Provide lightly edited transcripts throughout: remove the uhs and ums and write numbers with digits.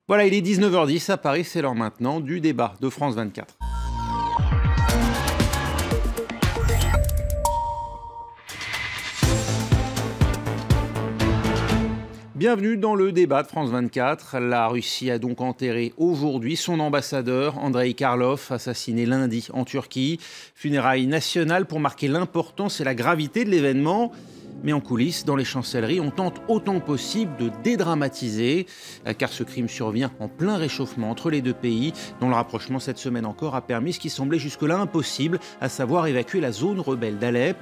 Voilà, il est 19h10 à Paris, c'est l'heure maintenant du débat de France 24. Bienvenue dans le débat de France 24. La Russie a donc enterré aujourd'hui son ambassadeur, Andreï Karlov, assassiné lundi en Turquie. Funérailles nationales pour marquer l'importance et la gravité de l'événement. Mais en coulisses, dans les chancelleries, on tente autant que possible de dédramatiser, car ce crime survient en plein réchauffement entre les deux pays, dont le rapprochement cette semaine encore a permis ce qui semblait jusque-là impossible, à savoir évacuer la zone rebelle d'Alep.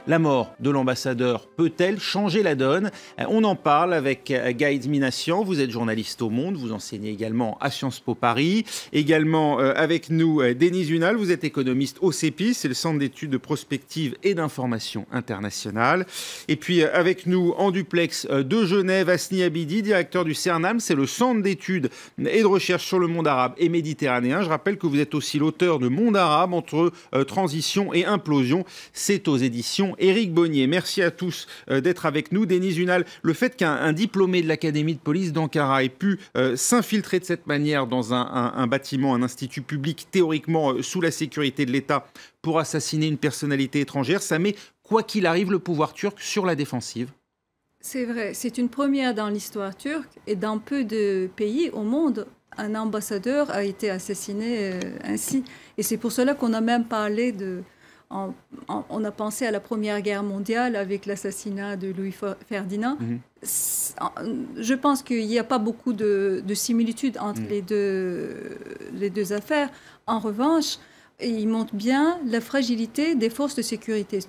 La mort de l'ambassadeur peut-elle changer la donne ? On en parle avec Gaël Minassian, vous êtes journaliste au Monde, vous enseignez également à Sciences Po Paris. Également avec nous, Denis Zunal, vous êtes économiste au CEPI, c'est le Centre d'études de prospective et d'information internationale. Et puis avec nous en duplex de Genève, Hasni Abidi, directeur du CERNAM, c'est le Centre d'études et de recherche sur le monde arabe et méditerranéen. Je rappelle que vous êtes aussi l'auteur de Monde arabe entre transition et implosion. C'est aux éditions Éric Bonnier. Merci à tous d'être avec nous. Denis Zunal, le fait qu'un diplômé de l'Académie de police d'Ankara ait pu s'infiltrer de cette manière dans un bâtiment, un institut public théoriquement sous la sécurité de l'État pour assassiner une personnalité étrangère, ça met quoi qu'il arrive, le pouvoir turc sur la défensive. C'est vrai, c'est une première dans l'histoire turque et dans peu de pays au monde, un ambassadeur a été assassiné ainsi. Et c'est pour cela qu'on a même parlé on a pensé à la Première Guerre mondiale avec l'assassinat de Louis Ferdinand. Je pense qu'il n'y a pas beaucoup de similitudes entre les deux affaires. En revanche, il montre bien la fragilité des forces de sécurité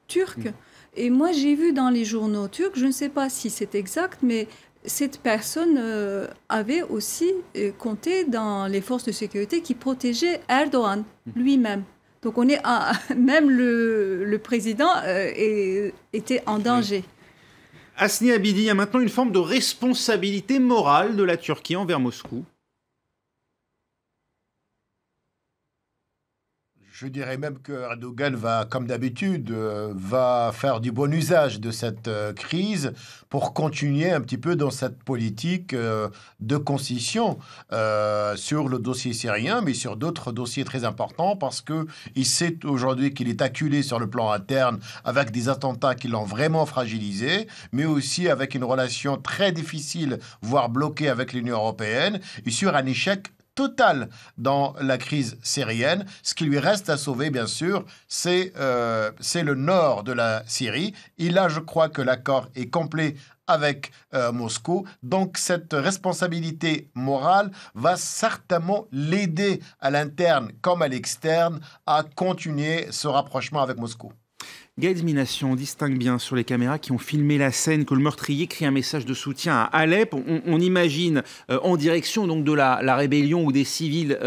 turques. Et moi, j'ai vu dans les journaux turcs, je ne sais pas si c'est exact, mais cette personne avait aussi compté dans les forces de sécurité qui protégeaient Erdogan lui-même. Donc, même le président était en danger. Hasni Abidi, il y a maintenant une forme de responsabilité morale de la Turquie envers Moscou. Je dirais même que Erdogan va, comme d'habitude, va faire du bon usage de cette crise pour continuer un petit peu dans cette politique de concession sur le dossier syrien, mais sur d'autres dossiers très importants, parce qu'il sait aujourd'hui qu'il est acculé sur le plan interne avec des attentats qui l'ont vraiment fragilisé, mais aussi avec une relation très difficile, voire bloquée avec l'Union européenne, et sur un échec total dans la crise syrienne. Ce qui lui reste à sauver, bien sûr, c'est le nord de la Syrie. Et là, je crois que l'accord est complet avec Moscou. Donc, cette responsabilité morale va certainement l'aider à l'interne comme à l'externe à continuer ce rapprochement avec Moscou. Gaël Minassian, on distingue bien sur les caméras qui ont filmé la scène que le meurtrier crie un message de soutien à Alep. On imagine en direction donc de la rébellion ou des civils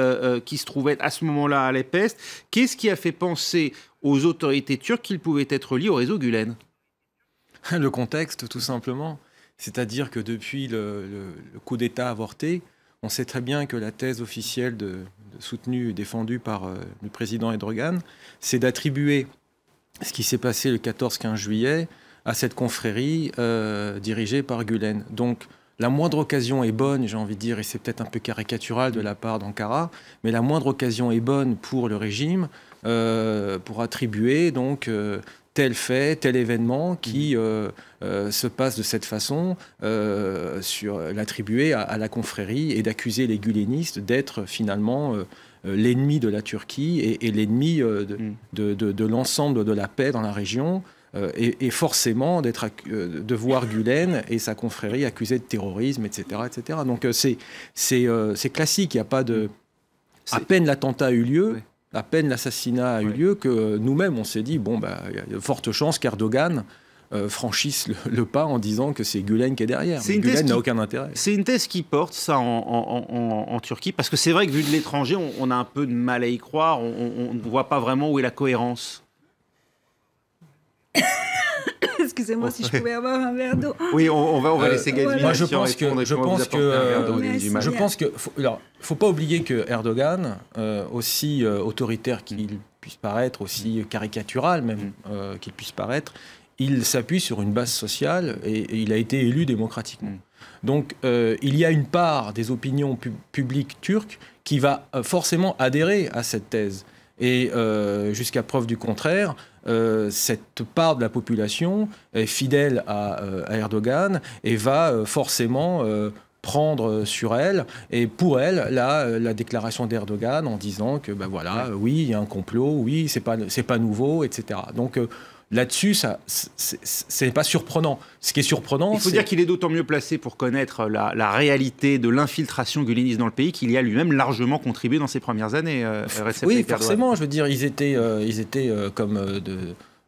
qui se trouvaient à ce moment-là à Alep-Est. Qu'est-ce qui a fait penser aux autorités turques qu'ils pouvaient être liés au réseau Gülen ? Le contexte, tout simplement. C'est-à-dire que depuis le coup d'État avorté, on sait très bien que la thèse officielle soutenue et défendue par le président Erdogan, c'est d'attribuer ce qui s'est passé le 14-15 juillet à cette confrérie dirigée par Gülen. Donc la moindre occasion est bonne, j'ai envie de dire, et c'est peut-être un peu caricatural de la part d'Ankara, mais la moindre occasion est bonne pour le régime pour attribuer donc tel fait, tel événement qui se passe de cette façon, l'attribuer à la confrérie et d'accuser les gulenistes d'être finalement l'ennemi de la Turquie et l'ennemi de l'ensemble de la paix dans la région, et forcément de voir Gülen et sa confrérie accusés de terrorisme, etc. etc. Donc c'est classique, il n'y a pas de... À peine l'attentat a eu lieu, à peine l'assassinat a eu lieu, que nous-mêmes on s'est dit, bon, il y a de fortes chances qu'Erdogan franchissent le pas en disant que c'est Gülen qui est derrière. Mais Gülen n'a aucun intérêt. C'est une thèse qui porte ça en Turquie, parce que c'est vrai que vu de l'étranger, on a un peu de mal à y croire, on ne voit pas vraiment où est la cohérence. Excusez-moi si je pouvais avoir un verre d'eau. Oui, on va laisser Gaël Moi, je pense que faut pas oublier que Erdogan, aussi autoritaire qu'il puisse paraître, aussi caricatural même qu'il puisse paraître, il s'appuie sur une base sociale et il a été élu démocratiquement. Donc il y a une part des opinions publiques turques qui va forcément adhérer à cette thèse. Et jusqu'à preuve du contraire, cette part de la population est fidèle à Erdogan et va forcément prendre sur elle, et pour elle, la déclaration d'Erdogan en disant que, ben voilà, oui, il y a un complot, oui, c'est pas nouveau, etc. Donc là-dessus, c'est pas surprenant. Ce qui est surprenant, il faut dire qu'il est d'autant mieux placé pour connaître la réalité de l'infiltration guleniste dans le pays qu'il y a lui-même largement contribué dans ses premières années. Oui, forcément, je veux dire, ils étaient comme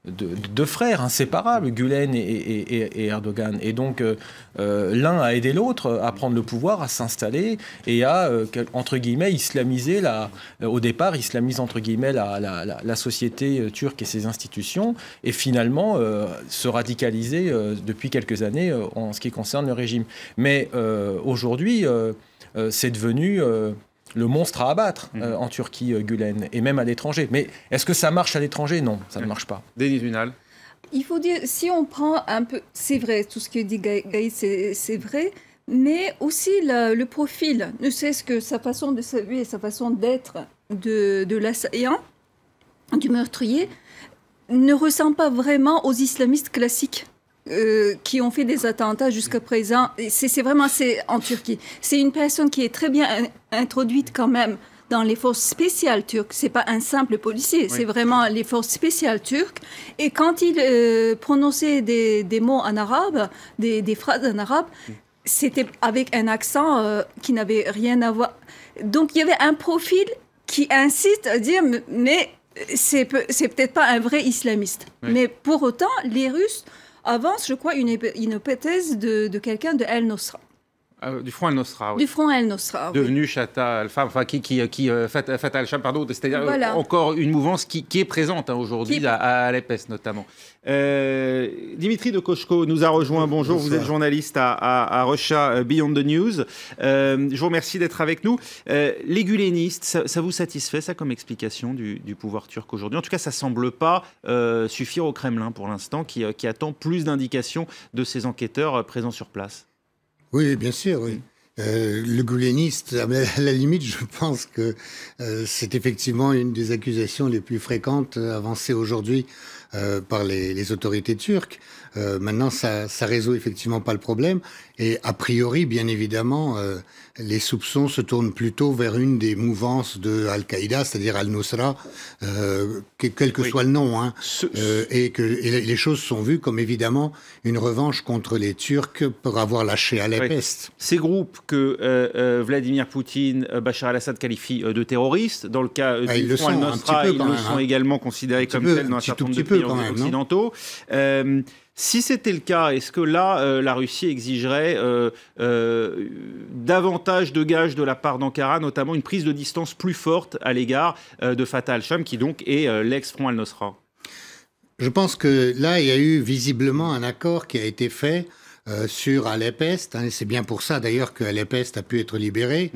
deux frères inséparables, Gülen et Erdogan. Et donc, l'un a aidé l'autre à prendre le pouvoir, à s'installer et à, entre guillemets, islamiser au départ, islamise, entre guillemets, la société turque et ses institutions, et finalement se radicaliser depuis quelques années en ce qui concerne le régime. Mais aujourd'hui, c'est devenu le monstre à abattre en Turquie, Gülen, et même à l'étranger. Mais est-ce que ça marche à l'étranger? Non, ça ne marche pas. Denise Ünal. Il faut dire, si on prend un peu... C'est vrai, tout ce que dit Gaïd, c'est vrai, mais aussi le profil, ne serait-ce que sa façon de saluer, sa façon d'être de l'assaillant, du meurtrier, ne ressemble pas vraiment aux islamistes classiques. Qui ont fait des attentats jusqu'à présent. C'est vraiment en Turquie. C'est une personne qui est très bien introduite quand même dans les forces spéciales turques. C'est pas un simple policier, oui. C'est vraiment les forces spéciales turques. Et quand il prononçait des mots en arabe, des phrases en arabe, c'était avec un accent qui n'avait rien à voir. Donc il y avait un profil qui incite à dire mais c'est peut-être pas un vrai islamiste. Oui. Mais pour autant, les Russes avance, je crois, une hypothèse de quelqu'un de El-Nosra. Du Front El-Nosra, oui. Du Front El-Nosra, oui. Devenu Fatah al-Sham, pardon, c'est-à-dire voilà. Encore une mouvance qui est présente aujourd'hui à Alep Est notamment. Dimitri de Koshko nous a rejoint. Bonjour, vous êtes journaliste à Russia Beyond the News. Je vous remercie d'être avec nous. Les gulenistes, ça vous satisfait, ça, comme explication du pouvoir turc aujourd'hui? En tout cas, ça ne semble pas suffire au Kremlin pour l'instant, qui attend plus d'indications de ces enquêteurs présents sur place. Oui, bien sûr, oui. Le guleniste, à la limite, je pense que c'est effectivement une des accusations les plus fréquentes avancées aujourd'hui par les autorités turques. Maintenant, ça résout effectivement pas le problème. Et a priori, bien évidemment, les soupçons se tournent plutôt vers une des mouvances de Al-Qaïda, c'est-à-dire Al-Nusra, quel que soit le nom, hein, et que les choses sont vues comme évidemment une revanche contre les Turcs pour avoir lâché Alep Est. Ces groupes que Vladimir Poutine, Bachar el-Assad qualifient de terroristes, dans le cas du Front Al-Nosra, ils le sont également considérés comme tels dans un certain nombre de pays occidentaux. Si c'était le cas, est-ce que là, la Russie exigerait davantage de gages de la part d'Ankara, notamment une prise de distance plus forte à l'égard de Fatah al-Sham, qui donc est l'ex-Front Al-Nosra? Je pense que là, il y a eu visiblement un accord qui a été fait sur Alep Est, hein, et c'est bien pour ça d'ailleurs que Alep Est a pu être libéré,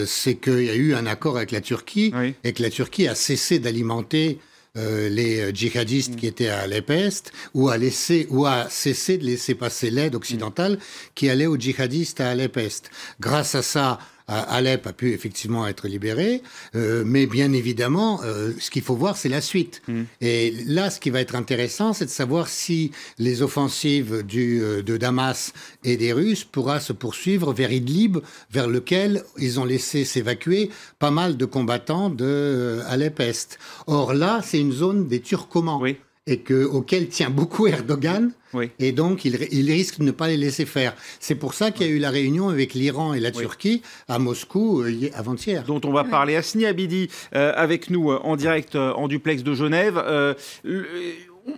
c'est qu'il y a eu un accord avec la Turquie, et que la Turquie a cessé d'alimenter les djihadistes qui étaient à Alep Est, ou a cessé de laisser passer l'aide occidentale qui allait aux djihadistes à Alep Est. Grâce à ça, Alep a pu effectivement être libéré, mais bien évidemment, ce qu'il faut voir, c'est la suite. Et là, ce qui va être intéressant, c'est de savoir si les offensives de Damas et des Russes pourra se poursuivre vers Idlib, vers lequel ils ont laissé s'évacuer pas mal de combattants de Alep Est. Or là, c'est une zone des Turcomans. Oui. Et auquel tient beaucoup Erdogan, et donc il risque de ne pas les laisser faire. C'est pour ça qu'il y a eu la réunion avec l'Iran et la Turquie à Moscou avant-hier. Dont on va parler. Asni Abidi avec nous en direct en duplex de Genève.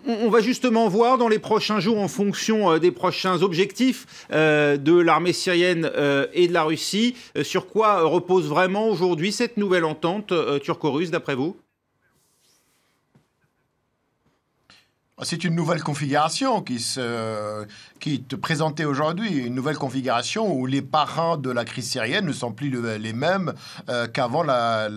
On va justement voir dans les prochains jours, en fonction des prochains objectifs de l'armée syrienne et de la Russie, sur quoi repose vraiment aujourd'hui cette nouvelle entente turco-russe, d'après vous? C'est une nouvelle configuration qui te présentait aujourd'hui une nouvelle configuration où les parrains de la crise syrienne ne sont plus les mêmes qu'avant la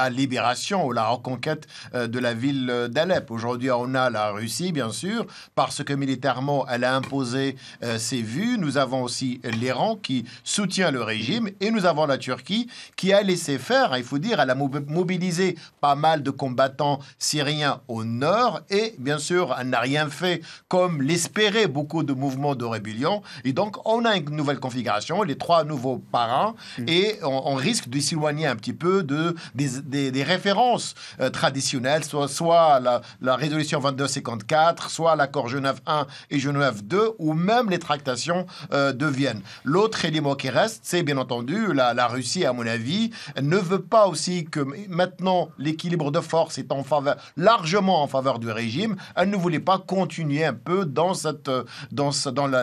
libération ou la reconquête de la ville d'Alep. Aujourd'hui, on a la Russie, bien sûr, parce que militairement, elle a imposé ses vues. Nous avons aussi l'Iran qui soutient le régime et nous avons la Turquie qui a laissé faire, il faut dire, elle a mobilisé pas mal de combattants syriens au nord et bien sûr, elle n'a rien fait comme l'espéraient beaucoup de mouvements de rébellion. Et donc, on a une nouvelle configuration, les 3 nouveaux parrains et on risque de s'éloigner un petit peu des références traditionnelles, soit la résolution 2254, soit l'accord Genève 1 et Genève 2, ou même les tractations de Vienne. L'autre élément qui reste, c'est bien entendu la Russie, à mon avis, ne veut pas aussi que maintenant l'équilibre de force est largement en faveur du régime. Elle ne voulait pas continuer un peu dans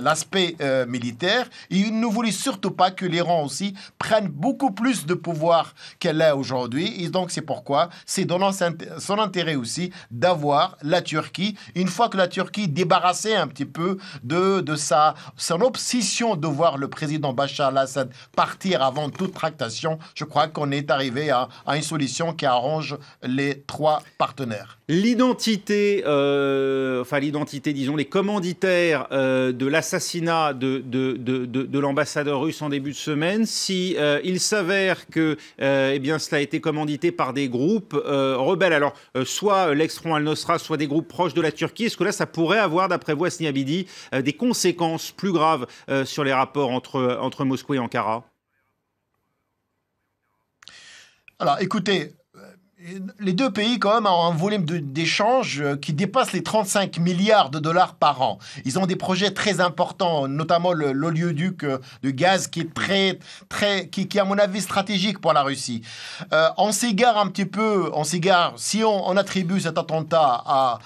l'aspect militaire. Et il ne voulait surtout pas que l'Iran aussi prenne beaucoup plus de pouvoir qu'elle a aujourd'hui. Et donc c'est pourquoi c'est dans son intérêt aussi d'avoir la Turquie. Une fois que la Turquie débarrassée un petit peu de son obsession de voir le président Bachar al-Assad partir avant toute tractation, je crois qu'on est arrivé à une solution qui arrange les 3 partenaires. L'identité, disons, les commanditaires de l'assassinat de l'ambassadeur russe en début de semaine, si il s'avère que cela a été commandité par des groupes rebelles, alors soit l'ex-Front al-Nosra, soit des groupes proches de la Turquie, est-ce que là ça pourrait avoir, d'après vous, Hasni Abidi, des conséquences plus graves sur les rapports entre Moscou et Ankara? Alors écoutez, les 2 pays, quand même, ont un volume d'échanges qui dépasse les 35 milliards de dollars par an. Ils ont des projets très importants, notamment l'oléoduc de gaz qui est qui à mon avis, stratégique pour la Russie. On s'égare un petit peu, si on attribue cet attentat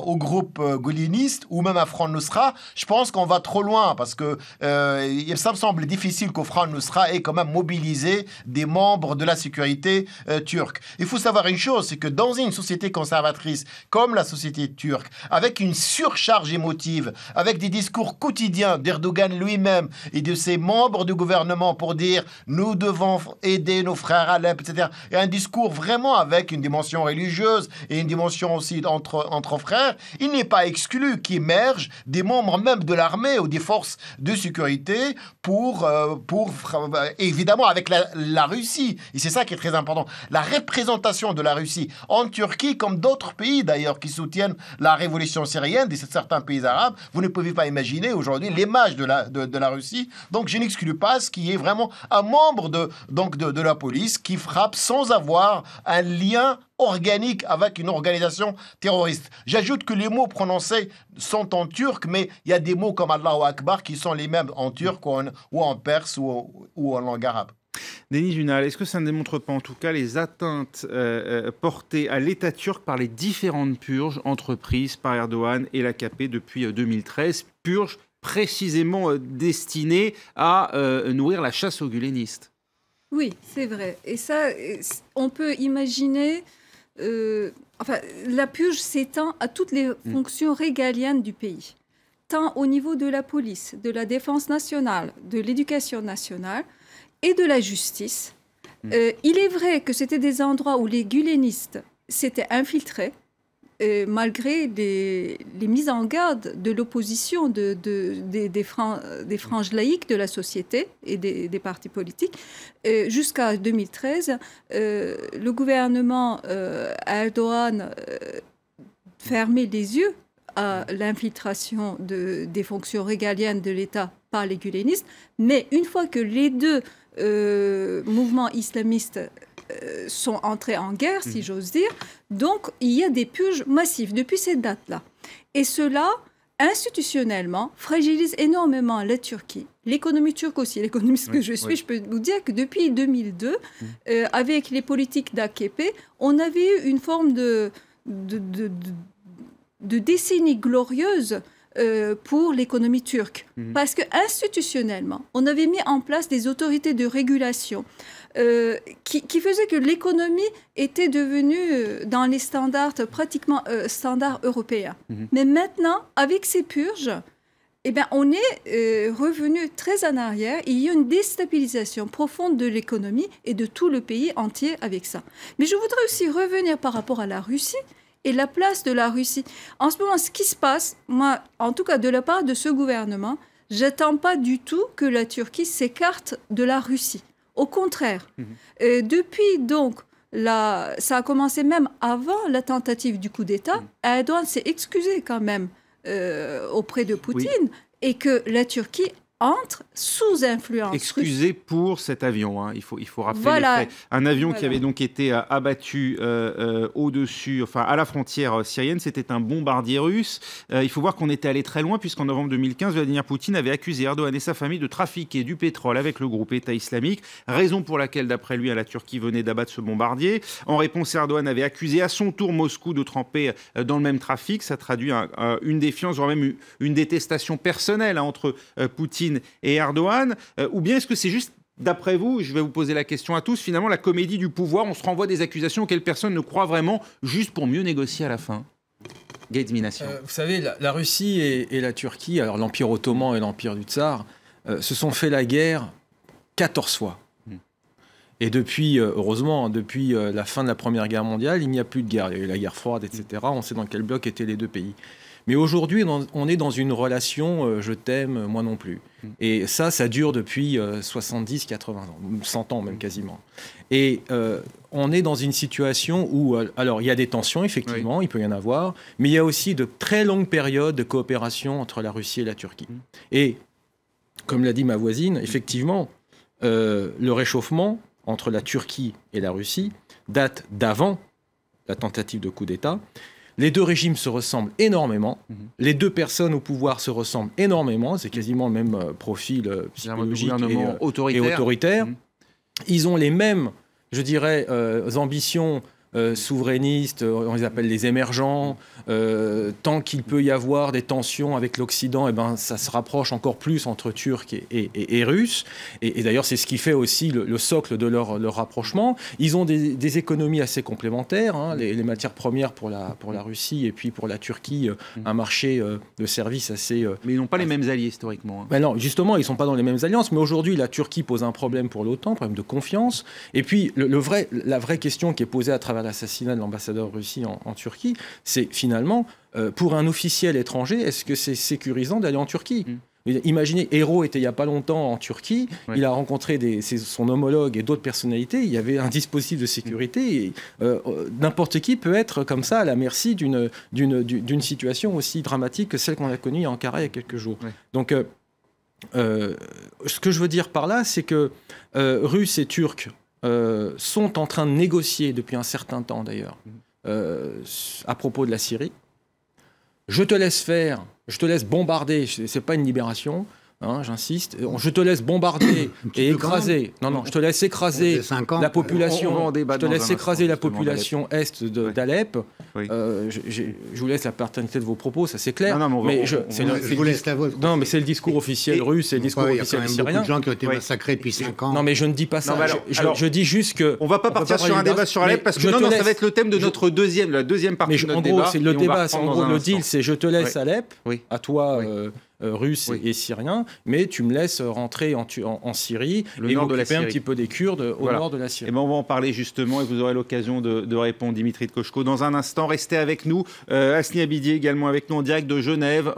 au groupe gouléniste ou même à Front Nusra, je pense qu'on va trop loin parce que ça me semble difficile qu'au Front Nusra ait quand même mobilisé des membres de la sécurité turque. Il faut savoir une chose, c'est que dans une société conservatrice comme la société turque, avec une surcharge émotive, avec des discours quotidiens d'Erdogan lui-même et de ses membres du gouvernement pour dire « nous devons aider nos frères à Alep », etc. Et un discours vraiment avec une dimension religieuse et une dimension aussi entre frères, il n'est pas exclu qu'émergent des membres même de l'armée ou des forces de sécurité pour évidemment avec la Russie. Et c'est ça qui est très important. La représentation de la Russie en Turquie, comme d'autres pays d'ailleurs qui soutiennent la révolution syrienne, de certains pays arabes, vous ne pouvez pas imaginer aujourd'hui l'image de la Russie. Donc je n'exclus pas ce qui est vraiment un membre de la police qui frappe sans avoir un lien organique avec une organisation terroriste. J'ajoute que les mots prononcés sont en turc, mais il y a des mots comme Allahu Akbar qui sont les mêmes en turc ou en perse ou en langue arabe. Denis Junal, est-ce que ça ne démontre pas en tout cas les atteintes portées à l'État turc par les différentes purges entreprises par Erdogan et l'AKP depuis 2013, purges précisément destinées à nourrir la chasse aux gulenistes? Oui, c'est vrai. Et ça, on peut imaginer... la purge s'étend à toutes les fonctions régaliennes du pays, tant au niveau de la police, de la défense nationale, de l'éducation nationale et de la justice. Il est vrai que c'était des endroits où les gulenistes s'étaient infiltrés, malgré les mises en garde de l'opposition des franges laïques de la société et des partis politiques. Jusqu'à 2013, le gouvernement Erdogan fermait les yeux à l'infiltration des fonctions régaliennes de l'État par les gulenistes. Mais une fois que les 2 mouvements islamistes sont entrés en guerre, si j'ose dire, donc il y a des purges massives depuis cette date-là. Et cela, institutionnellement, fragilise énormément la Turquie, l'économie turque aussi. L'économiste que je suis, je peux vous dire que depuis 2002, avec les politiques d'AKP, on avait eu une forme de décennie glorieuse pour l'économie turque. Parce que institutionnellement, on avait mis en place des autorités de régulation qui faisaient que l'économie était devenue dans les standards, pratiquement standards européens. Mais maintenant, avec ces purges, Eh bien, on est revenu très en arrière. Il y a une déstabilisation profonde de l'économie et de tout le pays entier avec ça. Mais je voudrais aussi revenir par rapport à la Russie et la place de la Russie. En ce moment, ce qui se passe, moi, en tout cas de la part de ce gouvernement, j'attends pas du tout que la Turquie s'écarte de la Russie. Au contraire. Depuis donc, ça a commencé même avant la tentative du coup d'État. Erdogan s'est excusé quand même auprès de Poutine et que la Turquie entre sous influence Excusé russe. pour cet avion, hein. Il faut rappeler les faits. Un avion qui avait donc été abattu au-dessus, enfin à la frontière syrienne, c'était un bombardier russe. Il faut voir qu'on était allé très loin puisqu'en novembre 2015, Vladimir Poutine avait accusé Erdogan et sa famille de trafiquer du pétrole avec le groupe État islamique, raison pour laquelle, d'après lui, la Turquie venait d'abattre ce bombardier. En réponse, Erdogan avait accusé à son tour Moscou de tremper dans le même trafic. Ça traduit une défiance, voire même une détestation personnelle entre Poutine et Erdogan, ou bien est-ce que c'est juste, d'après vous, je vais vous poser la question à tous, finalement la comédie du pouvoir, on se renvoie des accusations auxquelles personne ne croit vraiment, juste pour mieux négocier à la fin? Gates Minassian. Vous savez, la Russie et la Turquie, alors l'Empire ottoman et l'Empire du Tsar, se sont fait la guerre 14 fois. Et depuis, heureusement, depuis la fin de la Première Guerre mondiale, il n'y a plus de guerre. Il y a eu la guerre froide, etc. On sait dans quel bloc étaient les deux pays. Mais aujourd'hui, on est dans une relation je t'aime, moi non plus. Et ça dure depuis 70, 80 ans, 100 ans même quasiment. Et on est dans une situation où, alors il y a des tensions, effectivement, il peut y en avoir, mais il y a aussi de très longues périodes de coopération entre la Russie et la Turquie. Et, comme l'a dit ma voisine, effectivement, le réchauffement entre la Turquie et la Russie date d'avant la tentative de coup d'État. Les deux régimes se ressemblent énormément. Les deux personnes au pouvoir se ressemblent énormément. C'est quasiment le même profil psychologique et autoritaire. Ils ont les mêmes, je dirais, ambitions souverainistes, on les appelle les émergents. Tant qu'il peut y avoir des tensions avec l'Occident, eh ben, ça se rapproche encore plus entre Turcs et Russes. Et d'ailleurs, c'est ce qui fait aussi le socle de leur rapprochement. Ils ont des économies assez complémentaires. Hein, les matières premières pour la Russie et puis pour la Turquie, un marché de services assez... Mais ils n'ont pas les mêmes alliés historiquement. Hein. Ben non, justement, ils ne sont pas dans les mêmes alliances. Mais aujourd'hui, la Turquie pose un problème pour l'OTAN, un problème de confiance. Et puis, la vraie question qui est posée à travers l'assassinat de l'ambassadeur Russie en Turquie, c'est finalement, pour un officiel étranger, est-ce que c'est sécurisant d'aller en Turquie ? Imaginez, Hérault était il n'y a pas longtemps en Turquie, il a rencontré son homologue et d'autres personnalités, il y avait un dispositif de sécurité, et n'importe qui peut être comme ça à la merci d'une situation aussi dramatique que celle qu'on a connue à Ankara il y a quelques jours. Donc, ce que je veux dire par là, c'est que Russes et Turcs sont en train de négocier depuis un certain temps d'ailleurs à propos de la Syrie. Je te laisse faire, je te laisse bombarder, c'est pas une libération, hein, j'insiste, je te laisse bombarder et écraser, je te laisse écraser la population, je te laisse écraser la population est d'Alep. Je vous laisse la paternité de vos propos, ça c'est clair. Je vous laisse la vôtre. Non, mais c'est le discours officiel russe et le discours officiel syrien. Il y a beaucoup de gens qui ont été massacrés depuis 5 ans. Non, mais je ne dis pas ça. Je dis juste que... On ne va pas partir sur un débat sur Alep parce que ça va être le thème de notre deuxième partie de notre débat. En gros, c'est le débat, le deal, c'est je te laisse Alep, à toi... Russes et Syriens, mais tu me laisses rentrer en Syrie et m'occuper un petit peu des Kurdes au nord de la Syrie. Et ben on va en parler justement et vous aurez l'occasion de répondre, Dimitri de Kochko. Dans un instant, restez avec nous. Asni Abidi également avec nous en direct de Genève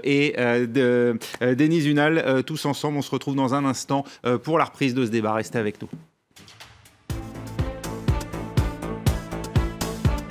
et Denis Zunal, tous ensemble. On se retrouve dans un instant pour la reprise de ce débat. Restez avec nous.